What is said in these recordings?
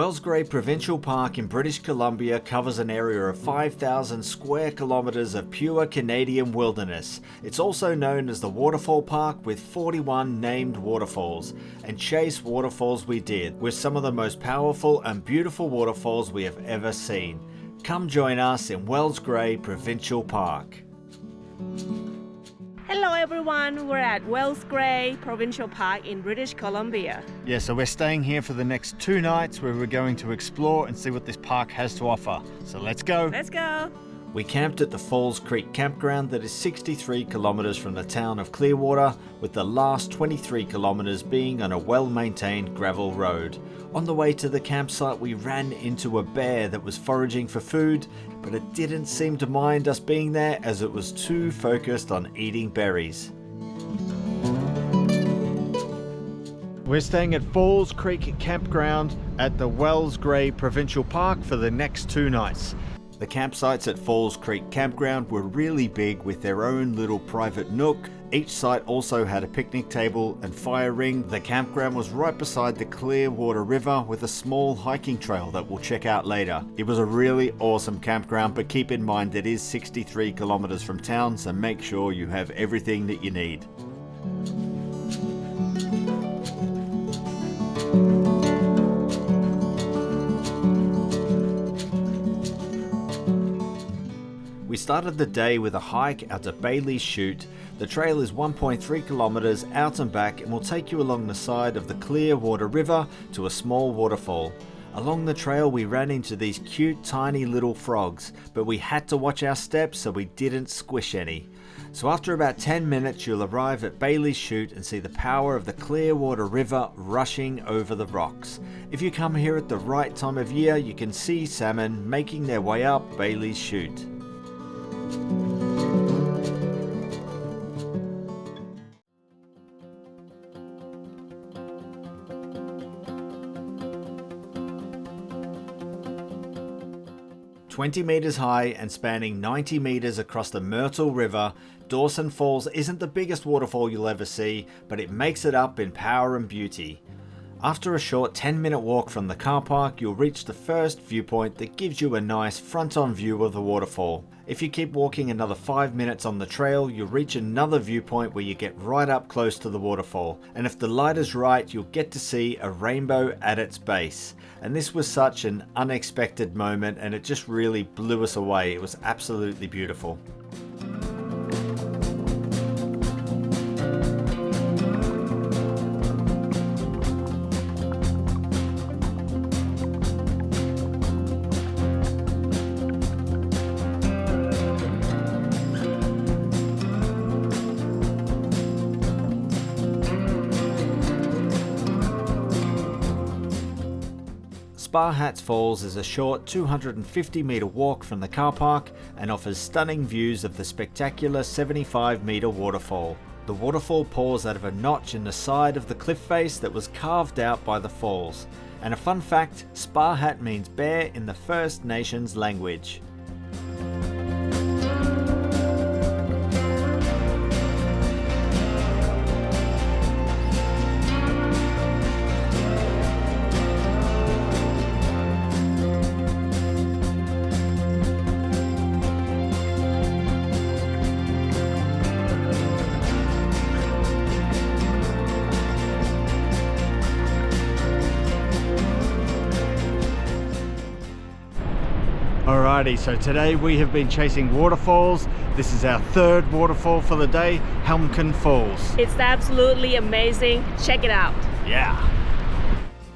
Gray Provincial Park in British Columbia covers an area of 5,000 square kilometres of pure Canadian wilderness. It's also known as the Waterfall Park with 41 named waterfalls. And chase waterfalls we did, with some of the most powerful and beautiful waterfalls we have ever seen. Come join us in Gray Provincial Park. Hello everyone, we're at Gray Provincial Park in British Columbia. Yeah, so we're staying here for the next 2 nights where we're going to explore and see what this park has to offer. So let's go! Let's go! We camped at the Falls Creek campground that is 63 kilometres from the town of Clearwater, with the last 23 kilometres being on a well-maintained gravel road. On the way to the campsite we ran into a bear that was foraging for food, but it didn't seem to mind us being there as it was too focused on eating berries. We're staying at Falls Creek campground at the Gray Provincial Park for the next 2 nights. The campsites at Falls Creek Campground were really big with their own little private nook. Each site also had a picnic table and fire ring. The campground was right beside the Clearwater River with a small hiking trail that we'll check out later. It was a really awesome campground, but keep in mind it is 63 kilometers from town, so make sure you have everything that you need. We started the day with a hike out to Bailey's Chute. The trail is 1.3 kilometers out and back and will take you along the side of the Clearwater River to a small waterfall. Along the trail we ran into these cute tiny little frogs, but we had to watch our steps so we didn't squish any. So after about 10 minutes you'll arrive at Bailey's Chute and see the power of the Clearwater River rushing over the rocks. If you come here at the right time of year you can see salmon making their way up Bailey's Chute. "20 meters high and spanning 90 meters across the Myrtle River, Dawson Falls isn't the biggest waterfall you'll ever see, but it makes it up in power and beauty. After a short 10-minute walk from the car park, you'll reach the first viewpoint that gives you a nice front-on view of the waterfall. If you keep walking another 5 minutes on the trail, you'll reach another viewpoint where you get right up close to the waterfall. And if the light is right, you'll get to see a rainbow at its base. And this was such an unexpected moment and it just really blew us away. It was absolutely beautiful. Spahats Falls is a short 250 metre walk from the car park and offers stunning views of the spectacular 75 metre waterfall. The waterfall pours out of a notch in the side of the cliff face that was carved out by the falls. And a fun fact, Spahat means bear in the First Nations language. Alrighty, so today we have been chasing waterfalls. This is our third waterfall for the day, Helmcken Falls. It's absolutely amazing. Check it out. Yeah.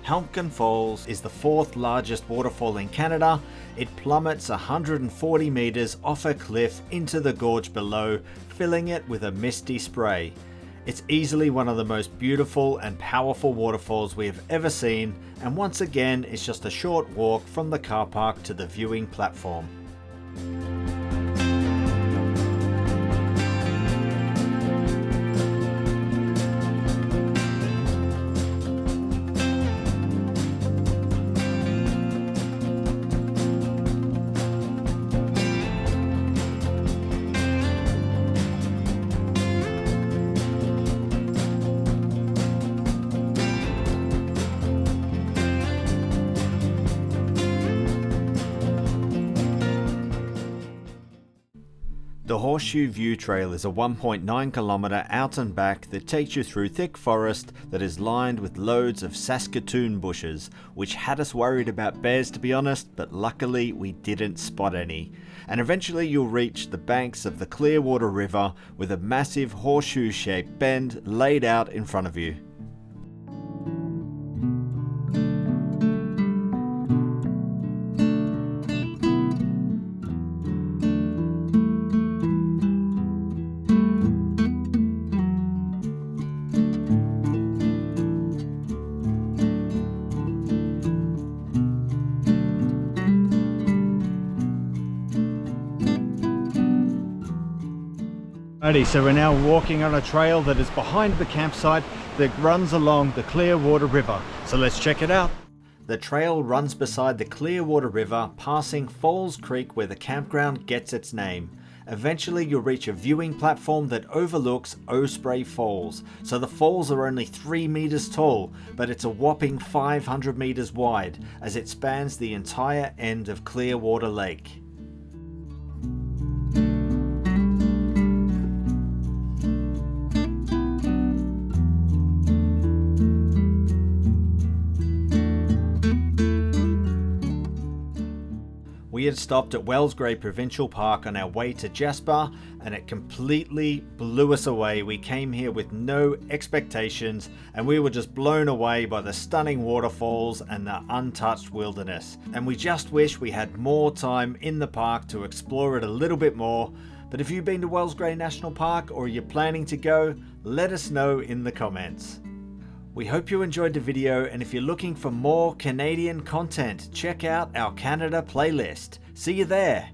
Helmcken Falls is the 4th largest waterfall in Canada. It plummets 140 meters off a cliff into the gorge below, filling it with a misty spray. It's easily one of the most beautiful and powerful waterfalls we have ever seen, and once again it's just a short walk from the car park to the viewing platform. Horseshoe View Trail is a 1.9 kilometer out and back that takes you through thick forest that is lined with loads of Saskatoon bushes, which had us worried about bears to be honest, but luckily we didn't spot any. And eventually you'll reach the banks of the Clearwater River with a massive horseshoe-shaped bend laid out in front of you. So we're now walking on a trail that is behind the campsite that runs along the Clearwater River. So let's check it out. The trail runs beside the Clearwater River, passing Falls Creek where the campground gets its name. Eventually you'll reach a viewing platform that overlooks Osprey Falls. So the falls are only 3 meters tall, but it's a whopping 500 meters wide as it spans the entire end of Clearwater Lake. We had stopped at Gray Provincial Park on our way to Jasper and it completely blew us away. We came here with no expectations and we were just blown away by the stunning waterfalls and the untouched wilderness. And we just wish we had more time in the park to explore it a little bit more. But if you've been to Gray National Park or you're planning to go, let us know in the comments. We hope you enjoyed the video, and if you're looking for more Canadian content, check out our Canada playlist. See you there!